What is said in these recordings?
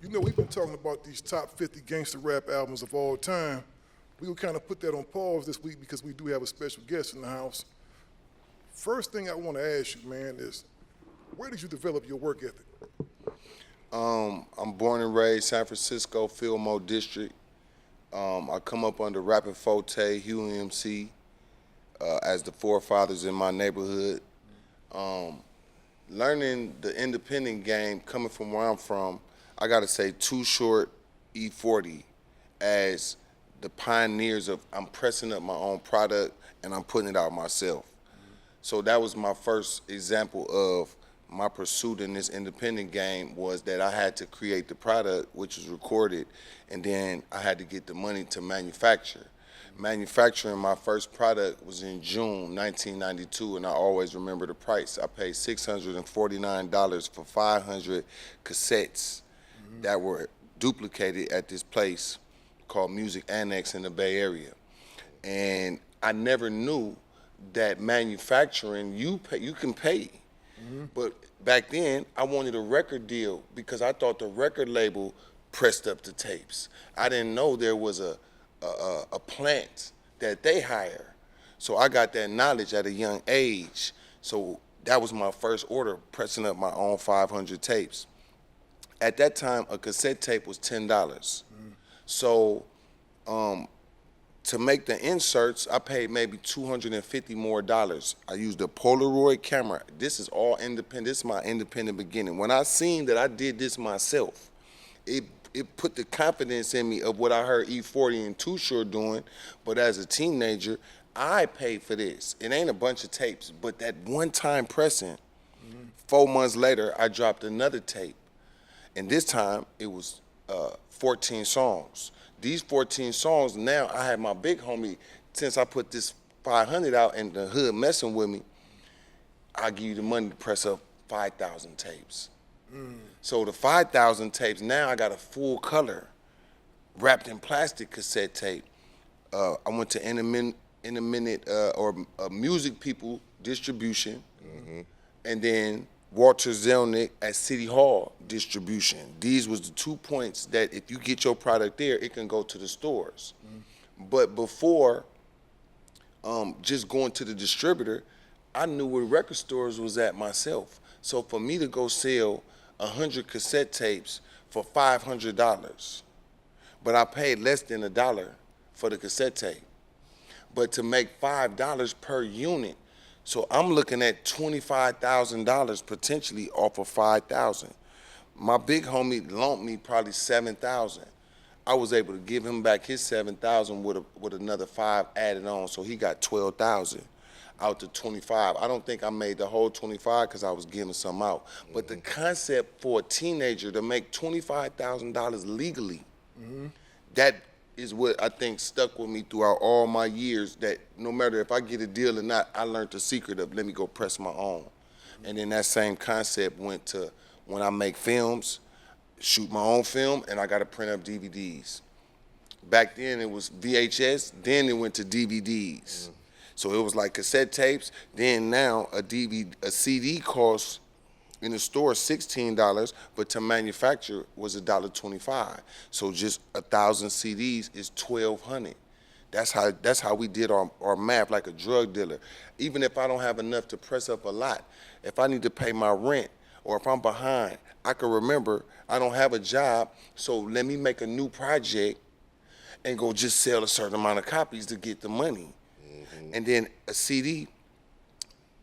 You know, we've been talking about these top 50 gangster rap albums of all time. We will kind of put that on pause this week because we do have a special guest in the house. First thing I want to ask you, man, is where did you develop your work ethic? I'm born and raised San Francisco, Fillmore District. I come up under Rappin, Tay, Huey MC as the forefathers in my neighborhood. Learning the independent game, coming from where I'm from, I gotta say Too Short, E40 as the pioneers of I'm pressing up my own product and I'm putting it out myself. So that was my first example of my pursuit in this independent game, was that I had to create the product, which was recorded, and then I had to get the money to manufacture. Manufacturing my first product was in June 1992, and I always remember the price. I paid $649 for 500 cassettes that were duplicated at this place called Music Annex in the Bay Area. And I never knew that manufacturing, you can pay. But back then, I wanted a record deal because I thought the record label pressed up the tapes. I didn't know there was a plant that they hire. So I got that knowledge at a young age. So that was my first order, pressing up my own 500 tapes. At that time, a cassette tape was $10. So to make the inserts, I paid maybe $250 more. I used a Polaroid camera. This is all independent. This is my independent beginning. When I seen that I did this myself, it put the confidence in me of what I heard E40 and Too Short doing. But as a teenager, I paid for this. It ain't a bunch of tapes, but that one time pressing, 4 months later, I dropped another tape. And this time, it was 14 songs. These 14 songs, now I have my big homie, since I put this 500 out in the hood messing with me, I'll give you the money to press up 5,000 tapes. So the 5,000 tapes, now I got a full color, wrapped in plastic cassette tape. I went to Intermittent Music People Distribution, and then Walter Zelnick at City Hall Distribution. These was the 2 points that if you get your product there, it can go to the stores. But before just going to the distributor, I knew where record stores was at myself. So for me to go sell 100 cassette tapes for $500, but I paid less than $1 for the cassette tape. But to make $5 per unit, so I'm looking at $25,000 potentially off of 5,000. My big homie loaned me probably 7,000. I was able to give him back his 7,000 with another 5 added on, so he got 12,000 out to 25. I don't think I made the whole 25 because I was giving some out. But the concept for a teenager to make $25,000 legally, that is what I think stuck with me throughout all my years, that no matter if I get a deal or not, I learned the secret of let me go press my own. And then that same concept went to when I make films, shoot my own film, and I got to print up DVDs. Back then it was VHS, then it went to DVDs. So it was like cassette tapes, then now a CD costs in the store $16, but to manufacture was $1.25. So just 1,000 CDs is $1,200. That's how we did our math, like a drug dealer. Even if I don't have enough to press up a lot, if I need to pay my rent or if I'm behind, I can remember I don't have a job, so let me make a new project and go just sell a certain amount of copies to get the money. And then a CD,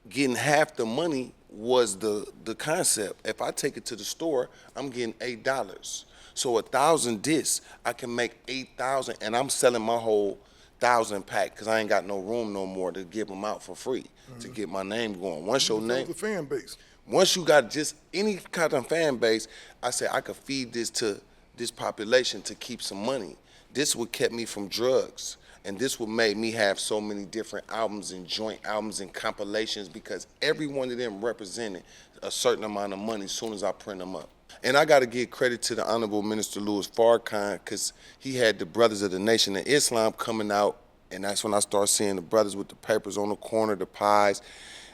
getting half the money was the concept. If I take it to the store, I'm getting $8. So 1,000 discs, I can make 8,000, and I'm selling my whole 1,000 pack because I ain't got no room no more to give them out for free to get my name going. Once your name, the fan base. Once you got just any kind of fan base, I say I could feed this to this population to keep some money. This what kept me from drugs. And this what made me have so many different albums and joint albums and compilations, because every one of them represented a certain amount of money as soon as I print them up. And I got to give credit to the Honorable Minister Louis Farrakhan, because he had the Brothers of the Nation of Islam coming out, and that's when I started seeing the brothers with the papers on the corner, the pies,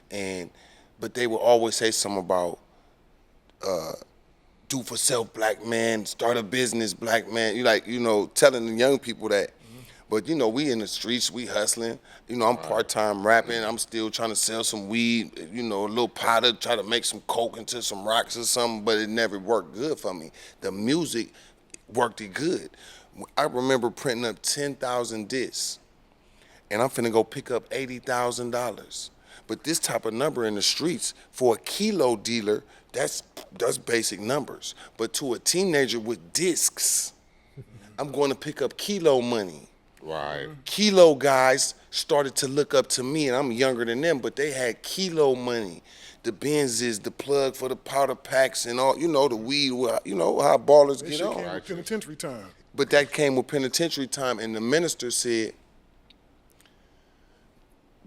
but they would always say something about do for self, black man, start a business, black man. You like, telling the young people that. But, we in the streets, we hustling. I'm part-time rapping. I'm still trying to sell some weed, a little powder, try to make some coke into some rocks or something, but it never worked good for me. The music worked it good. I remember printing up 10,000 discs, and I'm finna go pick up $80,000. But this type of number in the streets, for a kilo dealer, that's basic numbers. But to a teenager with discs, I'm going to pick up kilo money. Right. Kilo guys started to look up to me, and I'm younger than them, but they had kilo money. The Benzes, the plug for the powder packs and all, the weed, how ballers get on. Came with penitentiary time. But that came with penitentiary time, and the minister said,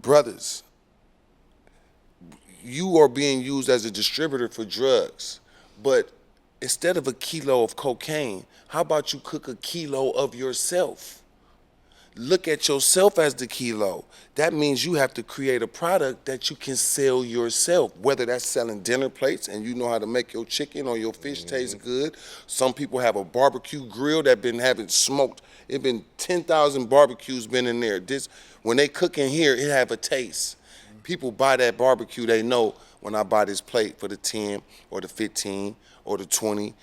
brothers, you are being used as a distributor for drugs, but instead of a kilo of cocaine, how about you cook a kilo of yourself? Look at yourself as the kilo. That means you have to create a product that you can sell yourself, whether that's selling dinner plates and you know how to make your chicken or your fish taste good. Some people have a barbecue grill that been having smoked. It been 10,000 barbecues been in there. When they cook in here, it have a taste. People buy that barbecue, they know when I buy this plate for the 10 or the 15 or the 20.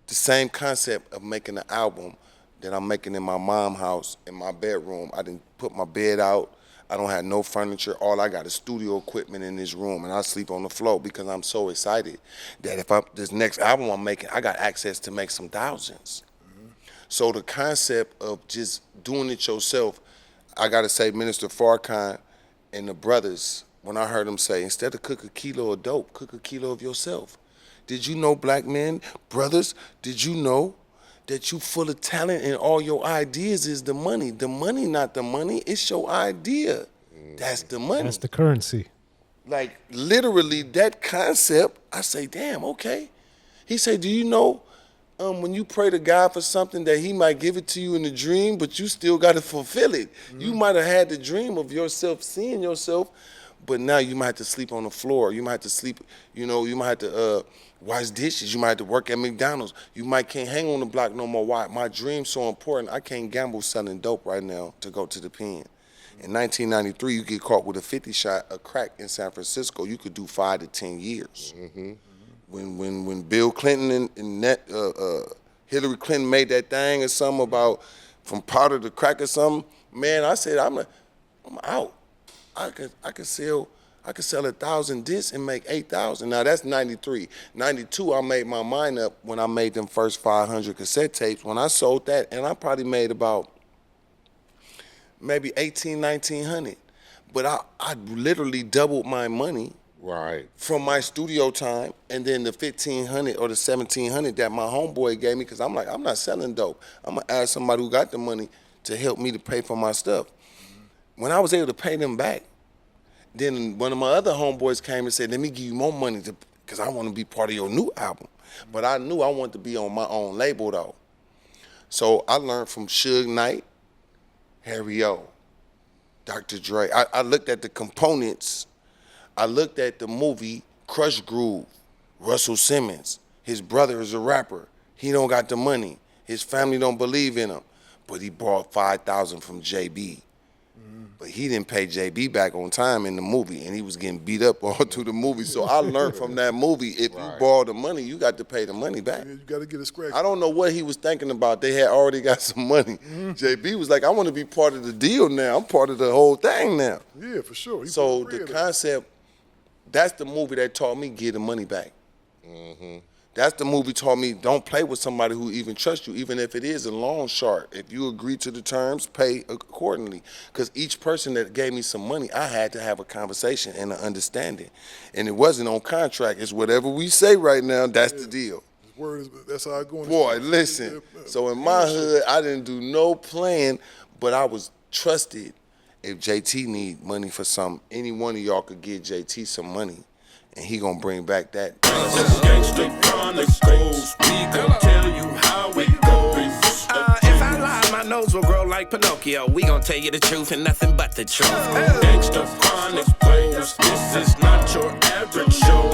The same concept of making an album that I'm making in my mom's house, in my bedroom. I didn't put my bed out. I don't have no furniture. All I got is studio equipment in this room, and I sleep on the floor because I'm so excited that if this next album I'm making, I got access to make some thousands. So the concept of just doing it yourself, I gotta say, Minister Farrakhan and the brothers, when I heard them say, instead of cook a kilo of dope, cook a kilo of yourself. Did you know, black men, brothers, did you know that you full of talent and all your ideas is the money? The money, not the money, it's your idea. That's the money. That's the currency. Like, literally, that concept, I say, damn, okay. He said, do you know when you pray to God for something that he might give it to you in a dream, but you still got to fulfill it. You might have had the dream of yourself seeing yourself, but now you might have to sleep on the floor. You might have to sleep, you might have to wash dishes. You might have to work at McDonald's. You might can't hang on the block no more. Why? My dream's so important. I can't gamble selling dope right now to go to the pen. In 1993, you get caught with a 50 shot of crack in San Francisco, you could do 5 to 10 years. When Bill Clinton and Hillary Clinton made that thing or something about from powder to crack or something, man, I said I'm out. I could sell 1,000 discs and make 8,000. Now that's 93. 92, I made my mind up when I made them first 500 cassette tapes. When I sold that, and I probably made about maybe 1,900. But I literally doubled my money. Right. From my studio time, and then the 1,500 or the 1,700 that my homeboy gave me, because I'm like, I'm not selling dope. I'm gonna ask somebody who got the money to help me to pay for my stuff. When I was able to pay them back, then one of my other homeboys came and said, let me give you more money because I want to be part of your new album. But I knew I wanted to be on my own label though. So I learned from Suge Knight, Harry O, Dr. Dre. I looked at the components. I looked at the movie Crush Groove, Russell Simmons. His brother is a rapper. He don't got the money. His family don't believe in him. But he bought 5,000 from JB. But he didn't pay JB back on time in the movie, and he was getting beat up all through the movie. So I learned from that movie, if you borrow the money, you got to pay the money back. Yeah, you got to get a scratch. I don't know what he was thinking about. They had already got some money. JB was like, I want to be part of the deal now. I'm part of the whole thing now. Yeah, for sure. So the concept, that's the movie that taught me get the money back. That's the movie taught me don't play with somebody who even trusts you, even if it is a loan shark. If you agree to the terms, pay accordingly. Because each person that gave me some money, I had to have a conversation and an understanding. And it wasn't on contract. It's whatever we say right now, that's the deal. Word is, that's how I go. Boy, listen. So in my hood, I didn't do no plan, but I was trusted. If JT need money for something, any one of y'all could give JT some money, and he gonna bring back that. Gangster Chronicles, we gon' tell you how it goes. If I lie, my nose will grow like Pinocchio. We gon' tell you the truth and nothing but the truth. Gangster Chronicles, this is not your average show.